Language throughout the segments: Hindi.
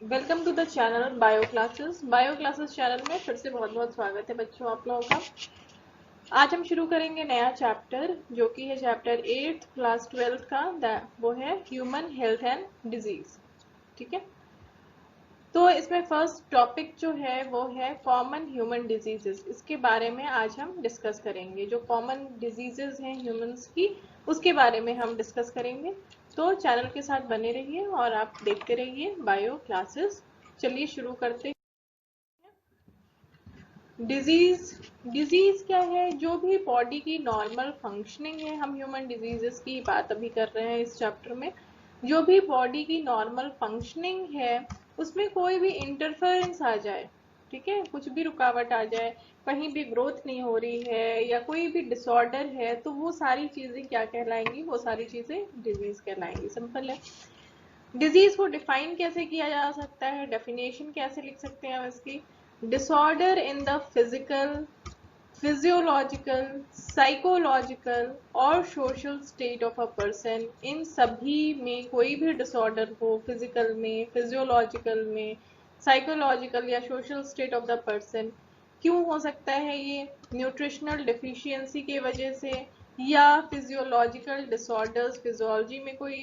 Welcome to the channel bio classes channel में फिर से बहुत बहुत स्वागत है बच्चों आप लोगों का। आज हम शुरू करेंगे नया चैप्टर जो कि है चैप्टर 8 क्लास 12 का। वो है ह्यूमन हेल्थ एंड डिजीज। ठीक है, तो इसमें फर्स्ट टॉपिक जो है वो है कॉमन ह्यूमन डिजीजेस। इसके बारे में आज हम डिस्कस करेंगे। जो कॉमन डिजीजेस हैं ह्यूमंस की, उसके बारे में हम डिस्कस करेंगे। तो चैनल के साथ बने रहिए और आप देखते रहिए बायो क्लासेस। चलिए शुरू करते हैं। डिजीज डिजीज क्या है? जो भी बॉडी की नॉर्मल फंक्शनिंग है, हम ह्यूमन डिजीजेस की बात अभी कर रहे हैं इस चैप्टर में। जो भी बॉडी की नॉर्मल फंक्शनिंग है उसमें कोई भी इंटरफेरेंस आ जाए, ठीक है, कुछ भी रुकावट आ जाए, कहीं भी ग्रोथ नहीं हो रही है या कोई भी डिसऑर्डर है, तो वो सारी चीजें क्या कहलाएंगी? वो सारी चीजें डिजीज कहलाएंगी। सिंपल है। डिजीज को डिफाइन कैसे किया जा सकता है? डेफिनेशन कैसे लिख सकते हैं हम इसकी? Disorder in the physical, physiological, psychological और social state of a person. इन सभी में कोई भी डिसऑर्डर हो, फिजिकल में, फिजियोलॉजिकल में, साइकोलॉजिकल या social state of the person. क्यों हो सकता है ये? न्यूट्रिशनल डिफिशियंसी की वजह से या फिजियोलॉजिकल डिसऑर्डर्स, फिजियोलॉजी में कोई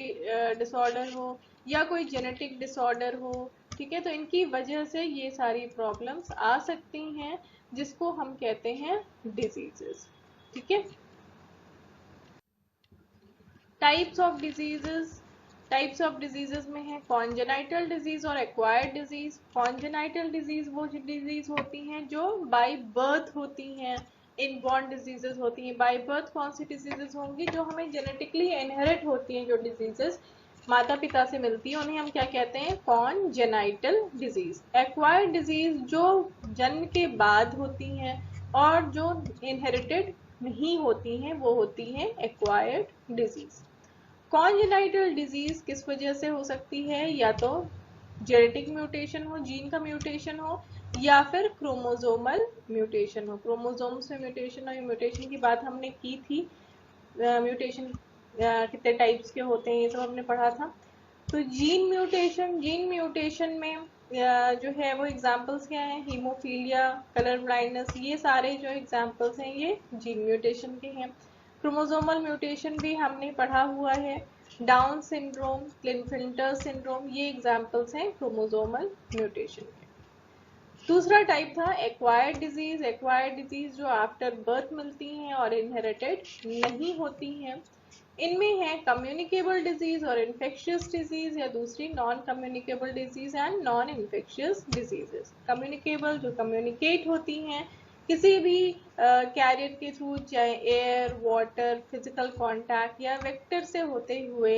डिसऑर्डर हो या कोई जेनेटिक डिसऑर्डर हो। ठीक है, तो इनकी वजह से ये सारी प्रॉब्लम्स आ सकती हैं जिसको हम कहते हैं डिजीजेस। ठीक है, types of diseases. Types of diseases में है कॉन्जेनाइटल डिजीज और एक्वायर्ड डिजीज। कॉन्जेनाइटल डिजीज वो डिजीज होती हैं जो बाय बर्थ होती हैं, इनबॉर्न डिजीजेस होती हैं। बाय बर्थ कौन सी डिजीजेस होंगी? जो हमें जेनेटिकली इनहेरिट होती हैं, जो डिजीजेस माता पिता से मिलती है, उन्हें हम क्या कहते हैं? Congenital disease. एक्वायर्ड डिजीज जो जन्म के बाद होती हैं और जो इनहेरिटेड नहीं होती हैं, वो होती हैं एक्वायर्ड डिजीज। कॉन्जेनाइटल डिजीज किस वजह से हो सकती है? या तो जेनेटिक म्यूटेशन हो, जीन का म्यूटेशन हो, या फिर क्रोमोजोमल म्यूटेशन हो। क्रोमोजोम्स में म्यूटेशन हो, म्यूटेशन की बात हमने की थी। म्यूटेशन कितने टाइप्स के होते हैं ये सब हमने पढ़ा था। तो जीन म्यूटेशन में जो है वो एग्जांपल्स क्या हैं? हीमोफीलिया, कलर ब्लाइंडनेस, ये सारे जो एग्जांपल्स हैं ये जीन म्यूटेशन के हैं। क्रोमोसोमल म्यूटेशन भी हमने पढ़ा हुआ है। डाउन सिंड्रोम, क्लिनफिल्टर सिंड्रोम, ये एग्जांपल्स हैं क्रोमोसोमल म्यूटेशन के। दूसरा टाइप था एक्वायर्ड डिजीज। एक्वायर्ड डिजीज जो आफ्टर बर्थ मिलती हैं और इनहेरिटेड नहीं होती हैं। इनमें है कम्युनिकेबल डिजीज और इन्फेक्शियस डिजीज, या दूसरी non communicable disease and non infectious diseases. Communicable जो कम्युनिकेट होती हैं किसी भी कैरियर के थ्रू, चाहे एयर, वाटर, फिजिकल कांटेक्ट या वेक्टर से होते हुए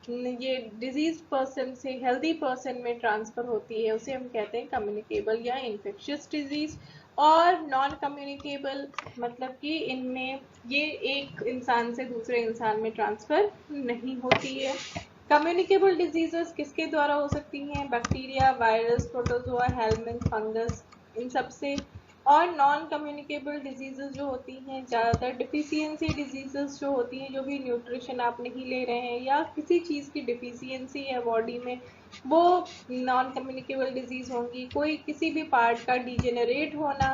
ये डिजीज पर्सन से हेल्दी पर्सन में ट्रांसफर होती है, उसे हम कहते हैं कम्युनिकेबल या इन्फेक्शियस डिजीज। और नॉन कम्युनिकेबल मतलब कि इनमें ये एक इंसान से दूसरे इंसान में ट्रांसफर नहीं होती है। कम्युनिकेबल डिजीजेस किसके द्वारा हो सकती हैं? Bacteria, virus, protozoa, helminth, fungus, इन सब से। और नॉन कम्युनिकेबल डिजीजेस जो होती हैं ज़्यादातर डिफिशियंसी डिजीजेस जो होती हैं, जो भी न्यूट्रिशन आप नहीं ले रहे हैं या किसी चीज़ की डिफिशियंसी है बॉडी में, वो नॉन कम्युनिकेबल डिजीज होंगी। कोई किसी भी पार्ट का डिजेनरेट होना,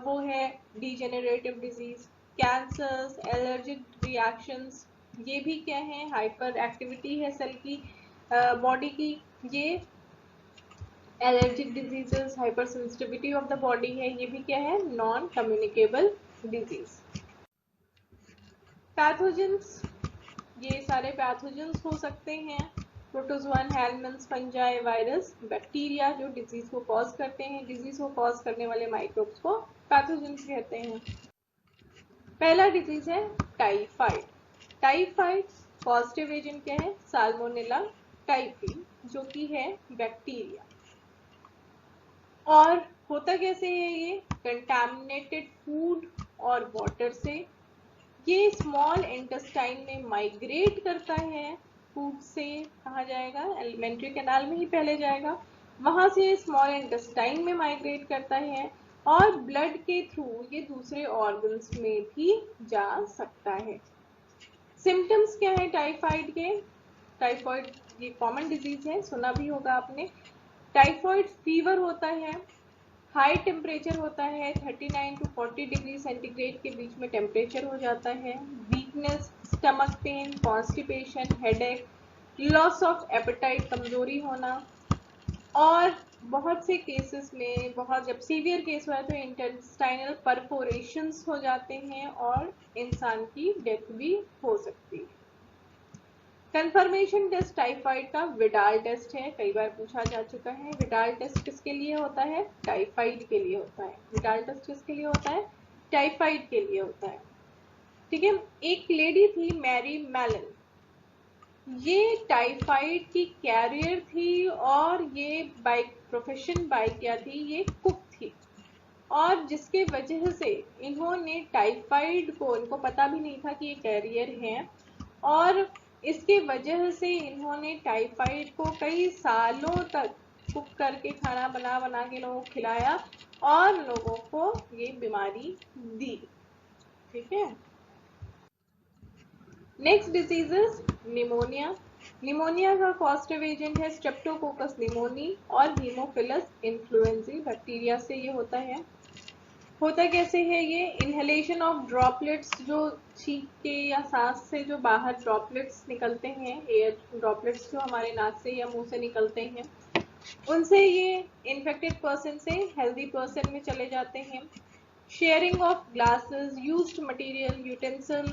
वो है degenerative disease. Cancers, allergic reactions, ये भी क्या है? हाइपर एक्टिविटी है सेल की, बॉडी की, ये allergic diseases. Hyper sensitivity of the body है, ये भी क्या है? Non communicable disease. पैथोजेंस, ये सारे पैथोजेंस हो सकते हैं। प्रोटोजोआन, हेलमिंथ्स, फंजाई, वायरस, बैक्टीरिया जो डिजीज को कॉज करते हैं। डिजीज को कॉज करने वाले माइक्रोब्स को पैथोजेंस कहते हैं। पहला डिजीज है टाइफाइड। टाइफाइड पॉजिटिव एजेंट क्या है? साल्मोनेला टाइफी, जो कि है बैक्टीरिया। और होता कैसे है ये? कंटामिनेटेड फूड और वाटर से। ये स्मॉल इंटेस्टाइन में माइग्रेट करता है। फूड से कहाँ जाएगा? एलिमेंट्री कैनाल में ही पहले जाएगा, वहां से स्मॉल इंटेस्टाइन में माइग्रेट करता है और ब्लड के थ्रू ये दूसरे ऑर्गन्स में भी जा सकता है। सिम्टम्स क्या है टाइफाइड के? टाइफाइड ये कॉमन डिजीज है, सुना भी होगा आपने। टाइफॉइड फीवर होता है, हाई टेम्परेचर होता है, 39 to 40 डिग्री सेंटीग्रेड के बीच में टेम्परेचर हो जाता है, weakness, stomach pain, constipation, headache, loss of appetite, कमजोरी होना, और बहुत से केसेस में, बहुत जब सीवियर केस हुआ है तो इंटेस्टाइनल परफोरेशंस हो जाते हैं और इंसान की डेथ भी हो सकती है। कंफर्मेशन टेस्ट टाइफाइड का विडाल टेस्ट है, कई बार पूछा जा चुका है। विडाल टेस्ट किसके लिए होता है? टाइफाइड के लिए होता है। विडाल टेस्ट किसके लिए होता है? टाइफाइड के लिए होता है। ठीक है। एक लेडी थी मैरी मैलन, ये टाइफाइड की कैरियर थी और ये बाय प्रोफेशन बाय क्या थी? ये कुक थी, और जिसके वजह से इन्होंने टाइफाइड को, इनको पता भी नहीं था कि ये कैरियर है, और इसके वजह से इन्होंने टाइफाइड को कई सालों तक कुक करके, खाना बना बना के लोगों को खिलाया और लोगों को ये बीमारी दी। ठीक है। Next diseases, pneumonia. निमोनिया का पॉजिटिव एजेंट है स्ट्रेप्टोकोकस निमोनी और हीमोफिलस इन्फ्लुएंजाई बैक्टीरिया से ये होता है। होता कैसे है ये? इनहेलेशन ऑफ ड्रॉपलेट्स, जो छींक के या सांस से जो बाहर ड्रॉपलेट्स निकलते हैं, एयर ड्रॉपलेट्स जो हमारे नाक से या मुंह से निकलते हैं, उनसे ये इन्फेक्टेड पर्सन से हेल्दी पर्सन में चले जाते हैं। Sharing of glasses, used material, utensil,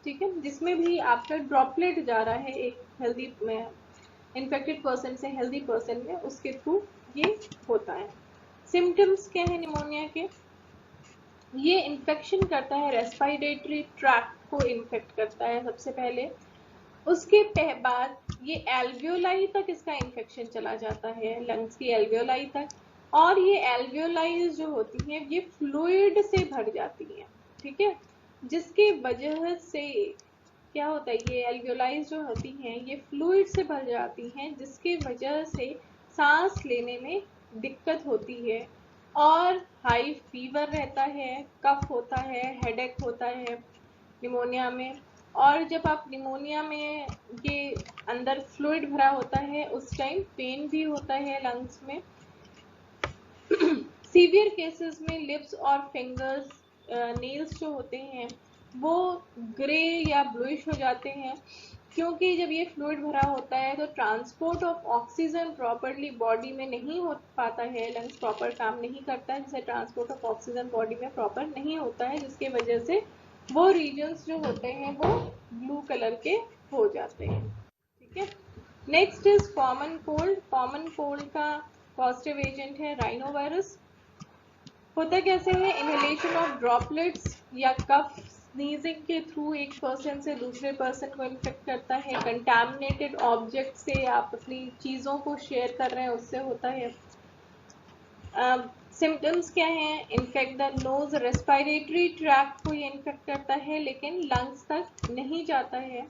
ठीक है, जिसमें भी आपका ड्रॉपलेट जा रहा है एक हेल्दी में, इन्फेक्टेड पर्सन से हेल्दी पर्सन में, उसके थ्रू ये होता है। सिम्टम्स क्या है निमोनिया के? ये इन्फेक्शन करता है रेस्पिरेटरी ट्रैक्ट को, इन्फेक्ट करता है सबसे पहले। उसके बाद ये एल्वियोलाई तक इसका इन्फेक्शन चला जाता है, लंग्स की एल्वियोलाई तक, और ये एल्वियोलाई जो होती हैं ये फ्लूइड से भर जाती हैं। ठीक है। जिसके वजह से क्या होता है? ये एल्वियोलाई जो होती हैं ये फ्लूइड से भर जाती हैं, जिसके वजह से सांस लेने में दिक्कत होती है, और हाई फीवर रहता है, कफ होता है, हेडेक होता है निमोनिया में। और जब आप निमोनिया में ये अंदर फ्लूइड भरा होता है उस टाइम पेन भी होता है लंग्स में। सीवियर केसेस में लिप्स और फिंगर्स, नेल्स जो होते हैं वो ग्रे या ब्लूइश हो जाते हैं, क्योंकि जब ये फ्लूइड भरा होता है तो transport of oxygen properly body में नहीं हो पाता है, लंग्स प्रॉपर काम नहीं करता है, जिससे ट्रांसपोर्ट ऑफ ऑक्सीजन बॉडी में प्रॉपर नहीं होता है, जिसके वजह से वो रीजन्स जो होते हैं वो ब्लू कलर के हो जाते हैं। ठीक है। Next is common cold. Common cold का पॉजिटिव एजेंट है राइनोवायरस। होता कैसे है? इनहेलेशन ऑफ ड्रॉपलेट्स या कफ, स्नीजिंग के थ्रू एक पर्सन से दूसरे पर्सन को इन्फेक्ट करता है। कंटामिनेटेड ऑब्जेक्ट से आप अपनी चीजों को शेयर कर रहे हैं, उससे होता है। सिम्टम्स क्या हैं? Infect the nose, respiratory tract को ये इन्फेक्ट करता है लेकिन लंग्स तक नहीं जाता है।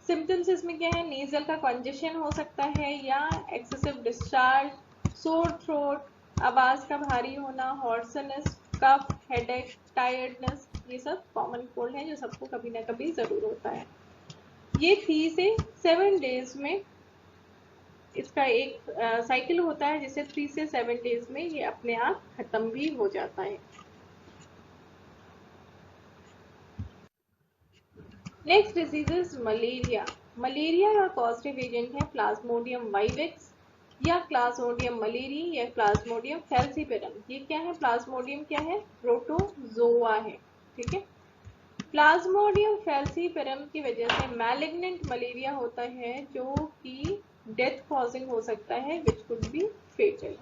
सिम्टम्स इसमें क्या है? नेजल का कंजेशन हो सकता है या एक्सेसिव डिस्चार्ज, सोर थ्रोट, आवाज का भारी होना, हॉर्सनेस, कफ, हेडेक, टायर्डनेस, ये सब कॉमन कोल्ड है जो सबको कभी ना कभी जरूर होता है। ये 3 से 7 डेज में इसका एक साइकिल होता है, जिससे 3 से 7 डेज में ये अपने आप खत्म भी हो जाता है। Next disease is malaria. Malaria का पॉजिटिव एजेंट है प्लाज्मोडियम वाइवेक्स या प्लाज्मोडियम मलेरी या प्लाज्मोडियम फैल्सीपेरम। ये क्या है? प्लाज्मोडियम क्या है? प्रोटोजोआ है। ठीक है। प्लाज्मोडियम फैल्सीपेरम की वजह से मैलिग्नेंट मलेरिया होता है, जो कि डेथ कॉजिंग हो सकता है, which could be fatal.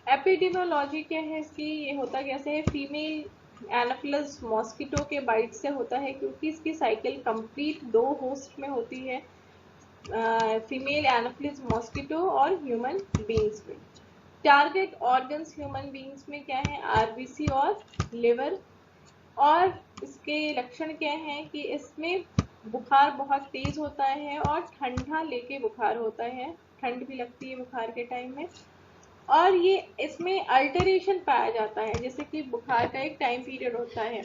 Epidemiology क्या है इसकी? ये होता कैसे है? फीमेल एनाफिलस मॉस्किटो के बाइट से होता है, क्योंकि इसकी साइकिल कंप्लीट 2 होस्ट में होती है, फीमेल एनाफिलस मॉस्किटो और ह्यूमन बींग्स में। टारगेट ऑर्गन्स ह्यूमन बींग्स में क्या है? आरबीसी और लिवर। और इसके लक्षण क्या है कि इसमें बुखार बहुत तेज होता है और ठंडा लेके बुखार होता है, ठंड भी लगती है बुखार के टाइम में। और ये इसमें अल्टरेशन पाया जाता है, जैसे कि बुखार का एक टाइम पीरियड होता है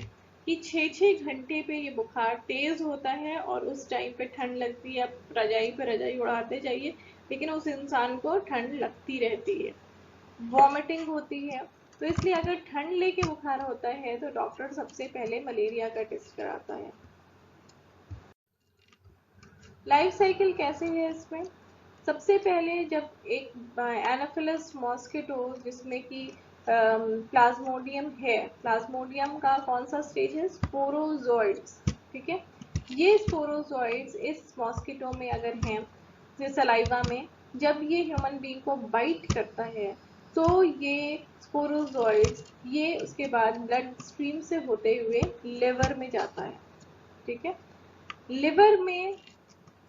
कि 6-6 घंटे पे ये बुखार तेज होता है और उस टाइम पे ठंड लगती है, आप रजाई पे रजाई उड़ाते जाइए, लेकिन उस इंसान को ठंड लगती रहती है, वॉमिटिंग होती है। तो इसलिए अगर ठंड लेके बुखार होता है तो डॉक्टर सबसे पहले मलेरिया का टेस्ट कराता है। लाइफ साइकिल कैसे है इसमें? सबसे पहले जब एक एनाफिलस मॉस्किटो जिसमें कि प्लाज्मोडियम है, प्लाज्मोडियम का कौन सा स्टेज है? स्पोरोजोइड्स, ठीक है। ये स्पोरोजोइड्स इस मॉस्किटो में अगर हैं, जैसे सलाइवा में, जब ये ह्यूमन बीइंग को बाइट करता है तो ये स्पोरोजोइड्स ये उसके बाद ब्लड स्ट्रीम से होते हुए लिवर में जाता है, ठीक है। लिवर में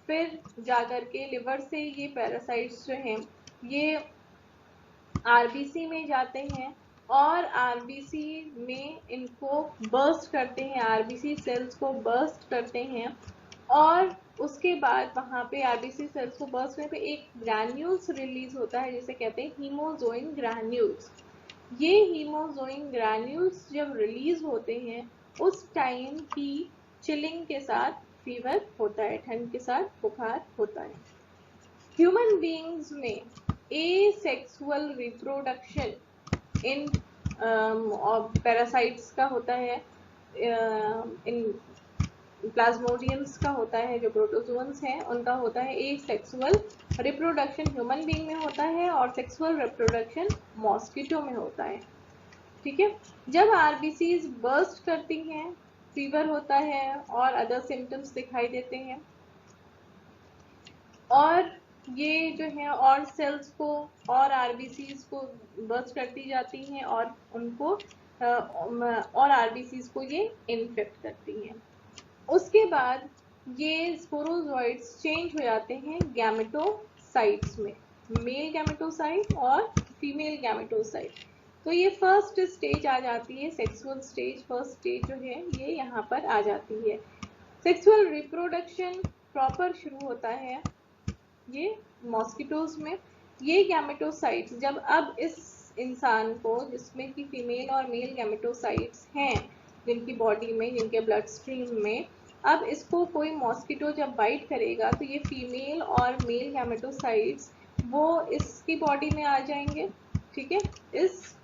फिर जाकर के लिवर से ये पैरासाइट्स जो हैं ये आरबीसी में जाते हैं और आरबीसी में इनको बर्स्ट करते हैं, आरबीसी सेल्स को बर्स्ट करते हैं और उसके बाद वहाँ पे आरबीसी सेल्स को बर्स्ट करने पे एक ग्रैन्यूल्स रिलीज होता है जिसे कहते हैं हीमोजोइन ग्रैन्यूल्स। ये हीमोजोइन ग्रैन्यूल्स जब रिलीज होते हैं उस टाइम की चिलिंग के साथ फीवर होता है, ठंड के साथ बुखार होता है। ह्यूमन बीइंग्स में एसेक्सुअल रिप्रोडक्शन इन पैरासाइट्स का होता है, इन प्लाज्मोडियम्स का होता है, जो प्रोटोजोअन्स हैं उनका होता है एसेक्सुअल रिप्रोडक्शन ह्यूमन बीइंग में होता है और सेक्सुअल रिप्रोडक्शन मॉस्किटो में होता है, ठीक है। जब आरबीसीज बर्स्ट करती हैं फीवर होता है और अदर सिम्टम्स दिखाई देते हैं और ये जो है और सेल्स को और आरबीसीज को बर्स्ट करती जाती हैं और उनको और आरबीसीज को ये इन्फेक्ट करती हैं। उसके बाद ये स्पोरोजोइड्स चेंज हो जाते हैं गैमेटोसाइट्स में, मेल गैमेटोसाइट और फीमेल गैमेटोसाइट। तो ये फर्स्ट स्टेज आ जाती है, सेक्सुअल स्टेज, फर्स्ट स्टेज जो है ये यहाँ पर आ जाती है। सेक्सुअल रिप्रोडक्शन प्रॉपर शुरू होता है ये मॉस्किटोज में। ये गैमेटोसाइट्स जब अब इस इंसान को जिसमें कि फीमेल और मेल गैमेटोसाइट्स हैं जिनकी बॉडी में, जिनके ब्लड स्ट्रीम में, अब इसको कोई मॉस्किटो जब बाइट करेगा तो ये फीमेल और मेल गैमेटोसाइट्स वो इसकी बॉडी में आ जाएंगे, ठीक है, इस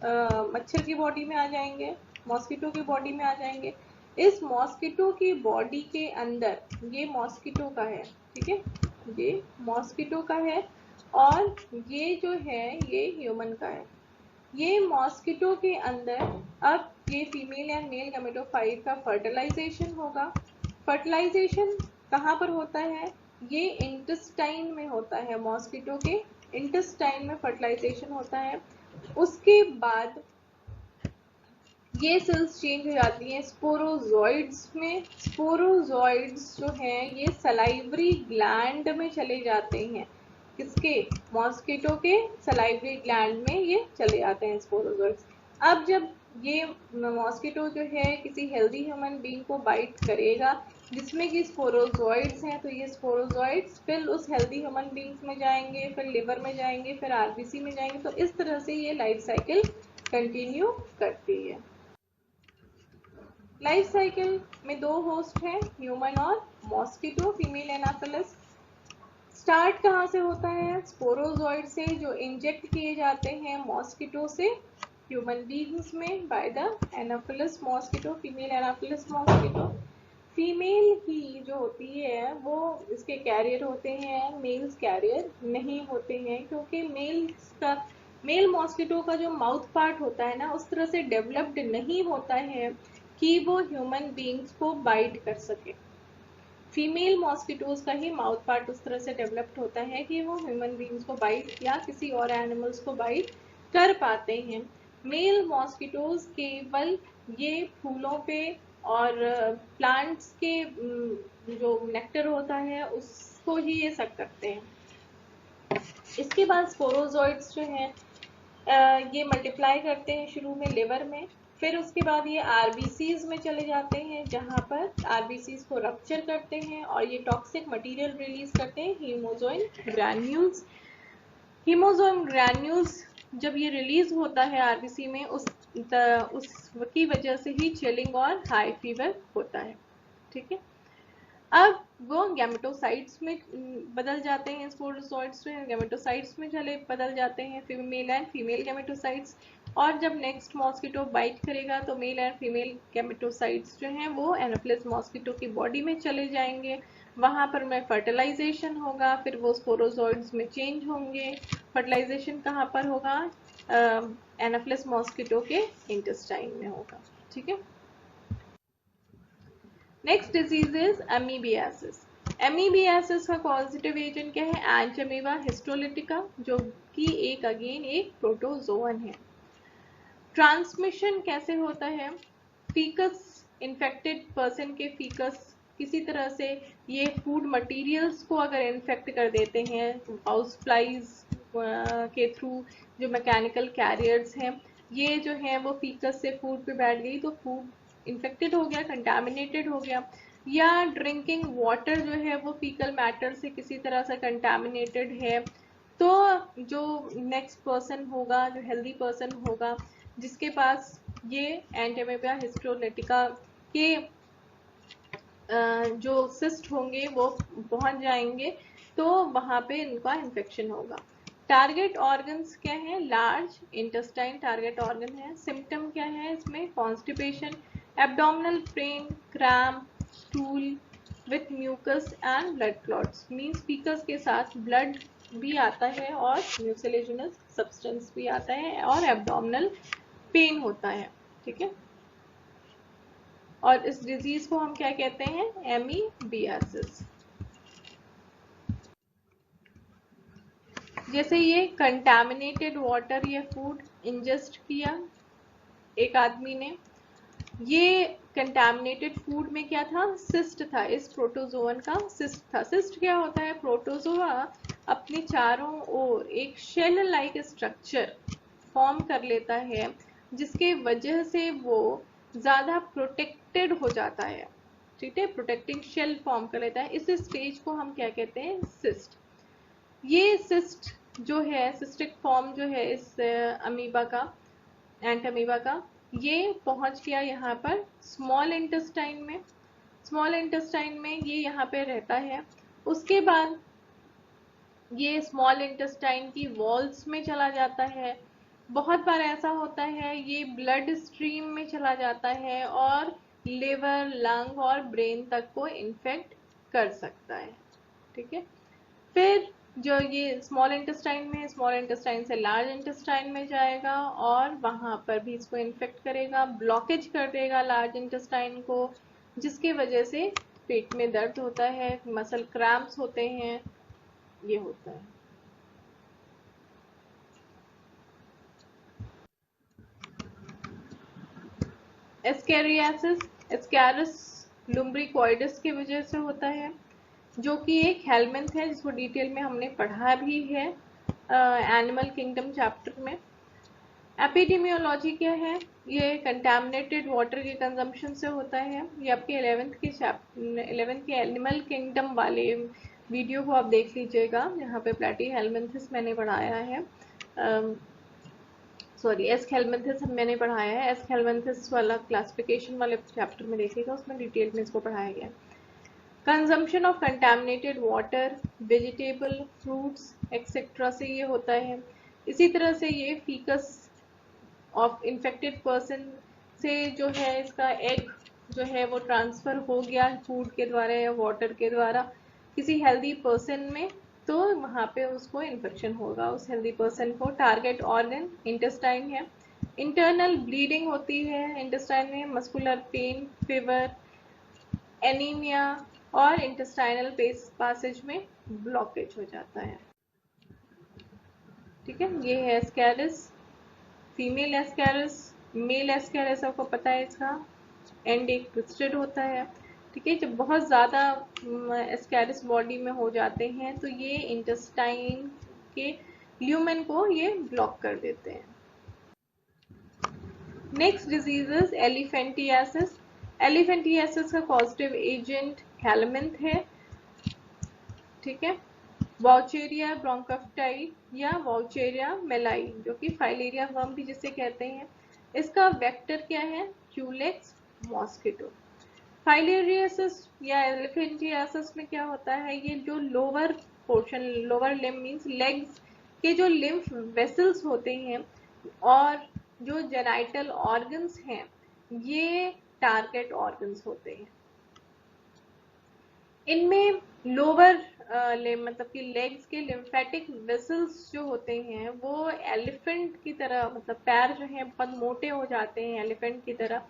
मच्छर की बॉडी में आ जाएंगे, मॉस्किटो की बॉडी में आ जाएंगे। इस मॉस्किटो की बॉडी के अंदर ये मॉस्किटो का है, ठीक है, ये मॉस्किटो का है और ये जो है ये ह्यूमन का है। ये मॉस्किटो के अंदर अब ये फीमेल एंड मेल गैमेटोफाइट का फर्टिलाइजेशन होगा। फर्टिलाइजेशन कहाँ पर होता है? ये इंटेस्टाइन में होता है, मॉस्किटो के इंटेस्टाइन में फर्टिलाइजेशन होता है। उसके बाद ये सेल्स चेंज हो जाती हैं स्पोरोजोइड्स में। स्पोरोजोइड्स जो हैं ये सलाइवरी ग्लैंड में चले जाते हैं, किसके? मॉस्किटो के सलाइवरी ग्लैंड में ये चले जाते हैं स्पोरोजोइड्स। अब जब ये मॉस्किटो जो है किसी हेल्दी ह्यूमन बीइंग को बाइट करेगा जिसमें कि स्पोरोजोइड्स हैं, तो ये स्पोरोजोइड्स फिर उस हेल्दी ह्यूमन बीइंग्स में जाएंगे, फिर लिवर में जाएंगे, फिर आरबीसी में जाएंगे। तो इस तरह से ये लाइफ साइकिल कंटिन्यू करती है। लाइफ साइकिल में दो होस्ट हैं, ह्यूमन और मॉस्किटो, फीमेल एनाफिलिस। स्टार्ट कहाँ से होता है? स्पोरोजोइड से, जो इंजेक्ट किए जाते हैं मॉस्किटो से ह्यूमन बीइंग्स में by the anopheles mosquito, female anopheles mosquito. Female ही जो होती है वो इसके कैरियर होते हैं, मेल्स कैरियर नहीं होते हैं, क्योंकि मेल मॉस्किटो का जो माउथ पार्ट होता है ना उस तरह से डेवलप्ड नहीं होता है कि वो ह्यूमन बीइंग्स को बाइट कर सके। फीमेल मॉस्किटोज का ही माउथ पार्ट उस तरह से डेवलप्ड होता है कि वो ह्यूमन बीइंग्स को बाइट या किसी और एनिमल्स को बाइट कर पाते हैं। मेल मॉस्किटोज केवल ये फूलों पे और प्लांट्स के जो नेक्टर होता है उसको ही ये सक करते हैं। इसके बाद स्पोरोजोइड्स जो हैं ये मल्टीप्लाई करते हैं शुरू में लिवर में, फिर उसके बाद ये आरबीसीज में चले जाते हैं जहां पर आरबीसीज को रप्चर करते हैं और ये टॉक्सिक मटेरियल रिलीज करते हैं हीमोजोइन ग्रैन्यूल्स। हीमोजोइन ग्रैन्यूल्स जब ये रिलीज होता है आरबीसी में उसकी वजह से ही चिलिंग और हाई फीवर होता है, ठीक है। अब वो गैमेटोसाइट्स में बदल जाते हैं, स्पोरोजोइट्स में गैमेटोसाइट्स में चले बदल जाते हैं, मेल एंड फीमेल गैमेटोसाइट्स। और जब नेक्स्ट मॉस्किटो बाइट करेगा तो मेल एंड फीमेल गैमेटोसाइट्स जो हैं वो एनोफिलिस मॉस्किटो की बॉडी में चले जाएंगे, वहां पर में फर्टिलाइजेशन होगा, फिर वो स्पोरोजोइट्स में चेंज होंगे। फर्टिलाइजेशन कहाँ पर होगा? एनोफिलिस मॉस्किटो के इंटेस्टाइन में होगा। ठीक है। Next disease is amoebiasis. Amoebiasis का कॉजेटिव एजेंट क्या है? एंटमीबा हिस्टोलिटिका, जो कि एक अगेन एक प्रोटोजोअन है। ट्रांसमिशन कैसे होता है? फीकस, इन्फेक्टेड पर्सन के फीकस किसी तरह से ये फूड मटेरियल्स को अगर इन्फेक्ट कर देते हैं हाउस फ्लाइज के थ्रू, जो मैकेनिकल कैरियर्स हैं, ये जो है वो फीकस से फूड पे बैठ गई तो फूड इन्फेक्टेड हो गया, कंटामिनेटेड हो गया। या ड्रिंकिंग वाटर जो है वो फीकल मैटर से किसी तरह से कंटामिनेटेड है, तो जो नेक्स्ट पर्सन होगा, जो हेल्दी पर्सन होगा, जिसके पास ये एंटीमीबिया हिस्टोलिटिका के जो सिस्ट होंगे वो पहुंच जाएंगे, तो वहां पे इनका इन्फेक्शन होगा। टारगेट ऑर्गन्स क्या है? लार्ज इंटेस्टाइन टारगेट ऑर्गन है। सिम्टम क्या है इसमें? Constipation, abdominal pain, cramp, stool with mucus and blood clots, means faeces के साथ ब्लड भी आता है और म्यूसिलेजिनस सब्सटेंस भी आता है और एब्डोमिनल पेन होता है। ठीक है। और इस डिजीज को हम क्या कहते हैं? एमीबियासिस। जैसे ये कंटामिनेटेड वाटर या फूड इंजेस्ट किया एक आदमी ने, ये कंटामिनेटेड फूड में क्या था? सिस्ट था, इस प्रोटोजोअन का सिस्ट था। सिस्ट क्या होता है? प्रोटोजोआ अपने चारों ओर एक शेल लाइक स्ट्रक्चर फॉर्म कर लेता है, जिसके वजह से वो ज्यादा प्रोटेक्टेड हो जाता है। ठीक है, प्रोटेक्टिंग शेल फॉर्म कर लेता है। इस स्टेज को हम क्या कहते हैं? सिस्ट। ये सिस्ट जो है, सिस्टिक फॉर्म जो है इस अमीबा का, एंटमीबा का, ये पहुंच गया यहाँ पर स्मॉल इंटेस्टाइन में। स्मॉल इंटेस्टाइन में ये यहाँ पे रहता है। उसके बाद ये स्मॉल इंटेस्टाइन की वॉल्स में चला जाता है। बहुत बार ऐसा होता है ये ब्लड स्ट्रीम में चला जाता है और लिवर, लंग और ब्रेन तक को इन्फेक्ट कर सकता है। ठीक है। फिर जो ये स्मॉल इंटेस्टाइन में, स्मॉल इंटेस्टाइन से लार्ज इंटेस्टाइन में जाएगा और वहां पर भी इसको इन्फेक्ट करेगा, ब्लॉकेज कर देगा लार्ज इंटेस्टाइन को, जिसकी वजह से पेट में दर्द होता है, मसल क्रैम्प्स होते हैं, ये होता है। एस्केरियासिस, एस्कैरिस लुम्ब्रिकॉइडस की वजह से होता है, जो कि एक हेलमिंथ है, जिसको डिटेल में हमने पढ़ा भी है एनिमल किंगडम चैप्टर में। एपिडेमियोलॉजी क्या है? ये कंटामिनेटेड वाटर के कंजम्पशन से होता है। ये आपके 11th के एनिमल किंगडम वाले वीडियो को आप देख लीजिएगा, जहाँ पे प्लेटी हेलमिंथिस मैंने पढ़ाया है, सॉरी एस्केलमेंथिस मैंने पढ़ाया है। एस्केलमेंथिस वाला क्लासिफिकेशन वाले चैप्टर में देखिएगा, उसमें डिटेल में इसको पढ़ाया गया। Consumption of contaminated water, vegetable, fruits etcetera से ये होता है। इसी तरह से ये फीकस ऑफ इन्फेक्टेड पर्सन से जो है इसका एग जो है वो ट्रांसफर हो गया फूड के द्वारा या वाटर के द्वारा किसी हेल्दी पर्सन में, तो वहाँ पे उसको इन्फेक्शन होगा उस हेल्दी पर्सन को। टारगेट ऑर्गन इंटेस्टाइन है। इंटरनल ब्लीडिंग होती है इंटेस्टाइन में, मस्कुलर पेन, फीवर, एनीमिया और इंटेस्टाइनल पैसेज में ब्लॉकेज हो जाता है। ठीक है, ये है ascaris, female ascaris. Male ascaris आपको पता है इसका एंड एक ट्विस्टेड होता है। ठीक है, जब बहुत ज़्यादा एस्कैरिस बॉडी में हो जाते हैं तो ये इंटेस्टाइन के ल्यूमेन को ये ब्लॉक कर देते हैं। Next disease is elephantiasis. Elephantiasis का पॉजिटिव एजेंट हेलमिंथ है। ठीक है, वाउचेरिया ब्रोंकाफ्टाई या वाउचेरिया मेलाई, जो कि फाइलेरिया वर्म भी जिसे कहते हैं। इसका वेक्टर क्या है? Culex mosquito. फाइलेरियासिस या एलिफेंटियासिस में क्या होता है, ये जो lower portion, lower limb means legs के जो लिम्फ वेसल्स होते हैं और जो जेनाइटल ऑर्गन्स हैं, ये टारगेट ऑर्गन्स होते हैं। इनमें लोअर मतलब कि लेग्स के लिम्फेटिक वेसल्स जो होते हैं वो एलिफेंट की तरह, मतलब पैर जो हैं बहुत मोटे हो जाते हैं एलिफेंट की तरह,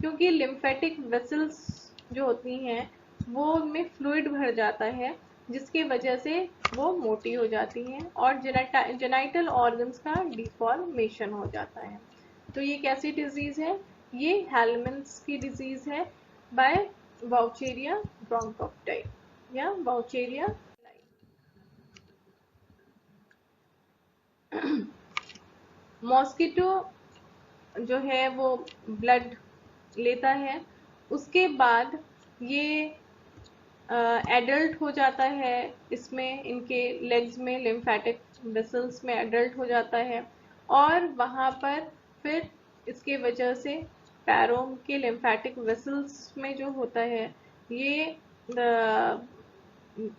क्योंकि लिम्फेटिक वेसल्स जो होती हैं वो उनमें फ्लूइड भर जाता है, जिसकी वजह से वो मोटी हो जाती हैं और जेनाइटल ऑर्गन्स का डिफॉर्मेशन हो जाता है। तो ये कैसी डिजीज है, ये हेलमिन्स की डिजीज है बाय वाउचेरिया ब्रोंकोप्टाई या वाउचेरिया। मॉस्किटो जो है वो ब्लड लेता है, उसके बाद ये एडल्ट हो जाता है, इसमें इनके लेग्स में लिम्फेटिक वेसल्स में एडल्ट हो जाता है और वहाँ पर फिर इसके वजह से पैरों के लिम्फेटिक वेसल्स में जो होता है ये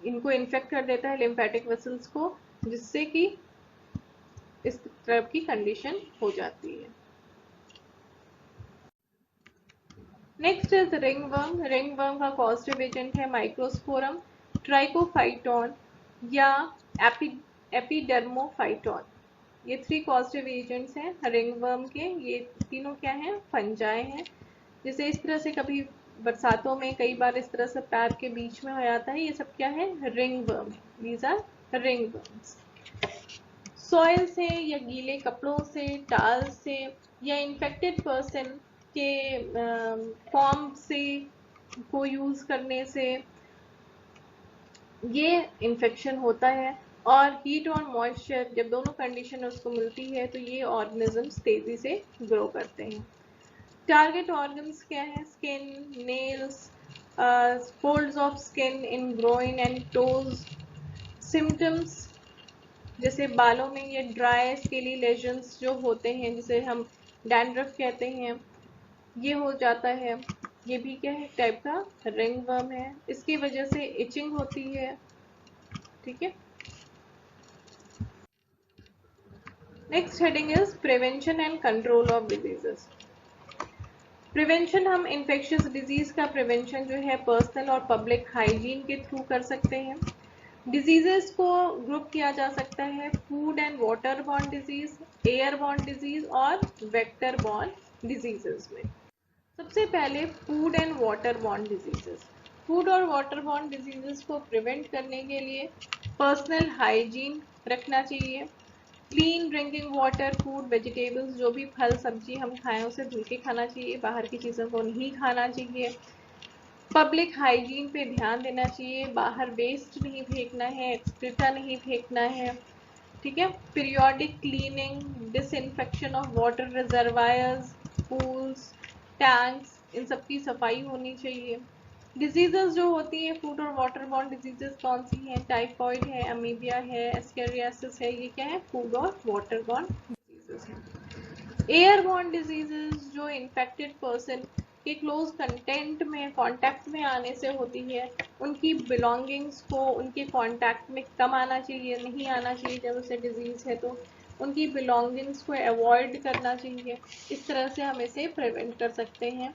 इनको इन्फेक्ट कर देता है लिम्फेटिक वेसल्स को, जिससे कि इस तरह की कंडीशन हो जाती है। Next is ringworm. रिंगवर्म का कॉजेटिव एजेंट है माइक्रोस्पोरम, ट्राइकोफाइटोन या एपिडर्मोफाइटोन। ये 3 कॉजेटिव एजेंट्स हैं रिंगवर्म के। ये तीनों क्या हैं, फंजाई हैं। जैसे इस तरह से कभी बरसातों में कई बार इस तरह से पैर के बीच में हो जाता है, ये सब क्या है, ringworm. These are ringworms. Soil से या गीले कपड़ों से, टाल से या इन्फेक्टेड पर्सन के फॉर्म से को यूज करने से ये इन्फेक्शन होता है। और हीट और मॉइस्चर जब दोनों कंडीशन उसको मिलती है तो ये ऑर्गेनिजम्स तेजी से ग्रो करते हैं। टारगेट ऑर्गन्स क्या है, skin, nails, folds of skin in groin and toes. Symptoms जैसे बालों में ये ड्राई स्केली लेजन्स जो होते हैं, जिसे हम डैंड्रफ कहते हैं, ये हो जाता है। ये भी क्या है, टाइप का रिंगवर्म है। इसकी वजह से इचिंग होती है। ठीक है। Next heading is prevention and control of diseases. Prevention, हम इन्फेक्शियस डिजीज का प्रिवेंशन जो है पर्सनल और पब्लिक हाइजीन के थ्रू कर सकते हैं। डिजीजेस को ग्रुप किया जा सकता है food and water borne disease, air borne disease और वेक्टर बॉर्न डिजीजेस में। सबसे पहले food and water borne diseases. Food और वाटर बॉर्न डिजीजेस को प्रिवेंट करने के लिए पर्सनल हाइजीन रखना चाहिए। Clean drinking water, food, vegetables, जो भी फल सब्जी हम खाएं उसे धुल के खाना चाहिए, बाहर की चीज़ों को नहीं खाना चाहिए। पब्लिक हाइजीन पे ध्यान देना चाहिए, बाहर वेस्ट नहीं फेंकना है, एक्सक्रीटा नहीं फेंकना है। ठीक है। Periodic cleaning, disinfection of water reservoirs, pools, tanks, इन सब की सफाई होनी चाहिए। डिजीजेस जो होती हैं फूड और वाटर बॉर्न डिजीजेस कौन सी हैं, टाइफॉइड है, अमीबिया है, एस्केरियासिस है, ये क्या है, फूड और वाटर बॉर्न डिजीजेस हैं। एयरबॉर्न डिजीजेस जो इन्फेक्टेड पर्सन के क्लोज कांटेक्ट में आने से होती है, उनकी बिलोंगिंग्स को उनके कांटेक्ट में कम आना चाहिए, नहीं आना चाहिए। जब उसे डिजीज है तो उनकी बिलोंगिंग्स को अवॉइड करना चाहिए। इस तरह से हम इसे प्रिवेंट कर सकते हैं।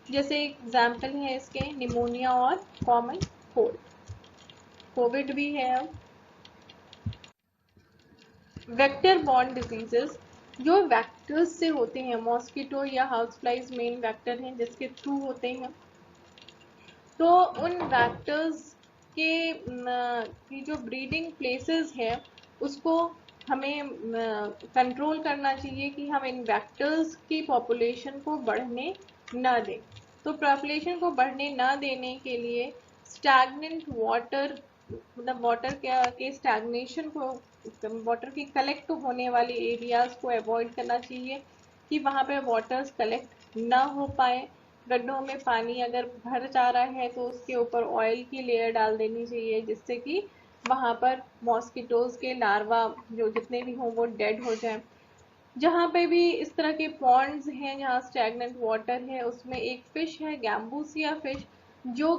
जैसे एग्जाम्पल है इसके निमोनिया और कॉमन कोल्ड, कोविड भी है अब। वेक्टर बॉर्न डिजीजेस जो वेक्टर्स से होते हैं, मॉस्किटो या हाउस फ्लाइज मेन वेक्टर हैं जिसके थ्रू होते हैं। तो उन वेक्टर्स के की जो ब्रीडिंग प्लेसेस है उसको हमें कंट्रोल करना चाहिए कि हम इन वेक्टर्स की पॉपुलेशन को बढ़ने न दें। तो पॉपुलेशन को बढ़ने न देने के लिए स्टैग्नेंट वाटर, मतलब वाटर के स्टैग्नेशन को, वाटर की कलेक्ट होने वाली एरियाज को अवॉइड करना चाहिए कि वहाँ पे वाटर्स कलेक्ट ना हो पाए। गड्ढों में पानी अगर भर जा रहा है तो उसके ऊपर ऑयल की लेयर डाल देनी चाहिए, जिससे कि वहाँ पर मॉस्किटोज के लार्वा जो जितने भी हों वो डेड हो जाएं। जहाँ पे भी इस तरह के पॉन्ड्स हैं जहाँ स्टैग्नेंट वाटर है, उसमें एक फिश है गैम्बूसिया फिश, जो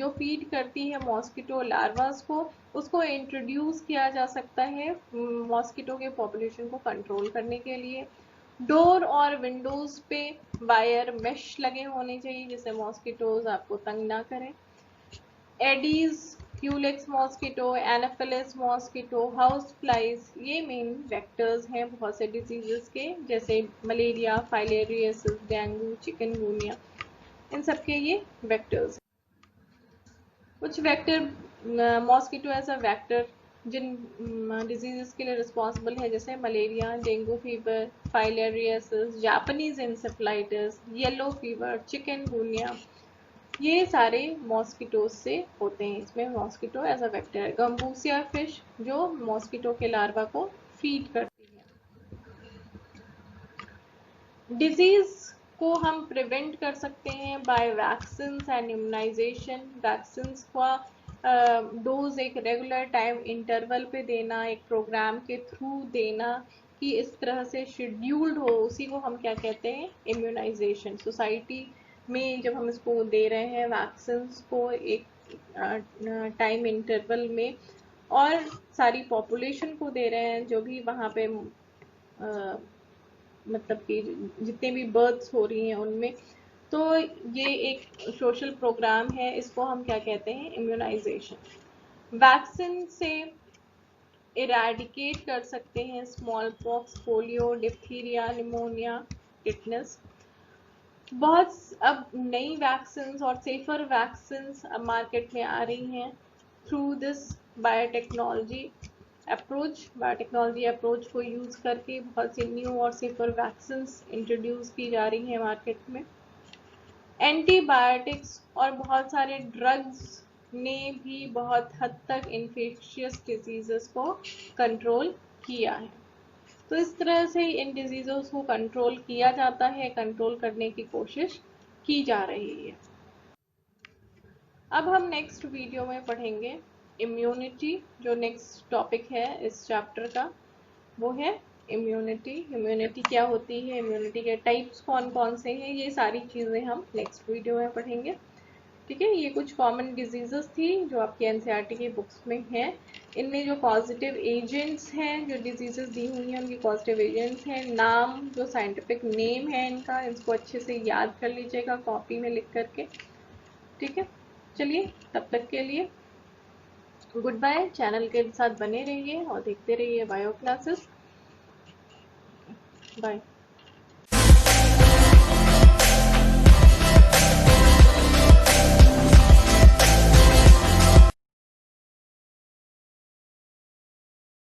फीड करती है मॉस्किटो लार्वास को, उसको इंट्रोड्यूस किया जा सकता है मॉस्किटो के पॉपुलेशन को कंट्रोल करने के लिए। डोर और विंडोज पे वायर मेश लगे होने चाहिए जिससे मॉस्किटोज आपको तंग ना करें। Aedes, culex mosquito, anopheles mosquito, house flies, ये मेन वेक्टर्स हैं बहुत से डिजीजेस के, जैसे मलेरिया, फाइलेरियासिस, डेंगू, चिकनगुनिया, इन सब के ये वेक्टर्स। कुछ vector mosquito as a vector जिन डिजीजेस के लिए रिस्पॉन्सिबल है, जैसे malaria, dengue fever, filariasis, Japanese encephalitis, yellow fever, chikungunya, ये सारे मॉस्किटो से होते हैं। इसमें मॉस्किटो एज अ वेक्टर है। गम्बूसिया फिश जो मॉस्किटो के लार्वा को फीड करती है। डिजीज को हम प्रिवेंट कर सकते हैं by vaccine and immunization. Vaccine का डोज एक रेगुलर टाइम इंटरवल पे देना, एक प्रोग्राम के थ्रू देना कि इस तरह से शेड्यूल्ड हो, उसी को हम क्या कहते हैं, इम्यूनाइजेशन। सोसाइटी में जब हम इसको दे रहे हैं वैक्सीन को एक टाइम इंटरवल में और सारी पॉपुलेशन को दे रहे हैं, जो भी वहाँ पे मतलब कि जितने भी बर्थ्स हो रही हैं उनमें, तो ये एक सोशल प्रोग्राम है, इसको हम क्या कहते हैं, इम्यूनाइजेशन। वैक्सीन से इरेडिकेट कर सकते हैं small pox, polio, diphtheria, pneumonia, tetanus. बहुत अब नई वैक्सीन और सेफर वैक्सीन अब मार्केट में आ रही हैं थ्रू दिस बायोटेक्नोलॉजी अप्रोच को यूज करके बहुत सी न्यू और सेफर वैक्सीन इंट्रोड्यूस की जा रही हैं मार्केट में। एंटीबायोटिक्स और बहुत सारे ड्रग्स ने भी बहुत हद तक इन्फेक्शियस डिजीजेस को कंट्रोल किया है। तो इस तरह से इन डिजीजों को कंट्रोल किया जाता है, कंट्रोल करने की कोशिश की जा रही है। अब हम नेक्स्ट वीडियो में पढ़ेंगे इम्यूनिटी। जो नेक्स्ट टॉपिक है इस चैप्टर का वो है इम्यूनिटी। इम्यूनिटी क्या होती है, इम्यूनिटी के टाइप्स कौन कौन से हैं, ये सारी चीज़ें हम नेक्स्ट वीडियो में पढ़ेंगे। ठीक है, ये कुछ कॉमन डिजीजेस थी जो आपके एनसीईआरटी की बुक्स में हैं। इनमें जो पॉजिटिव एजेंट्स हैं, जो डिजीजेस दी हुई हैं उनके पॉजिटिव एजेंट्स हैं, नाम, जो साइंटिफिक नेम है इनका, इसको अच्छे से याद कर लीजिएगा कॉपी में लिख करके। ठीक है, चलिए तब तक के लिए गुड बाय। चैनल के साथ बने रहिए और देखते रहिए बायो क्लासेस। बाय।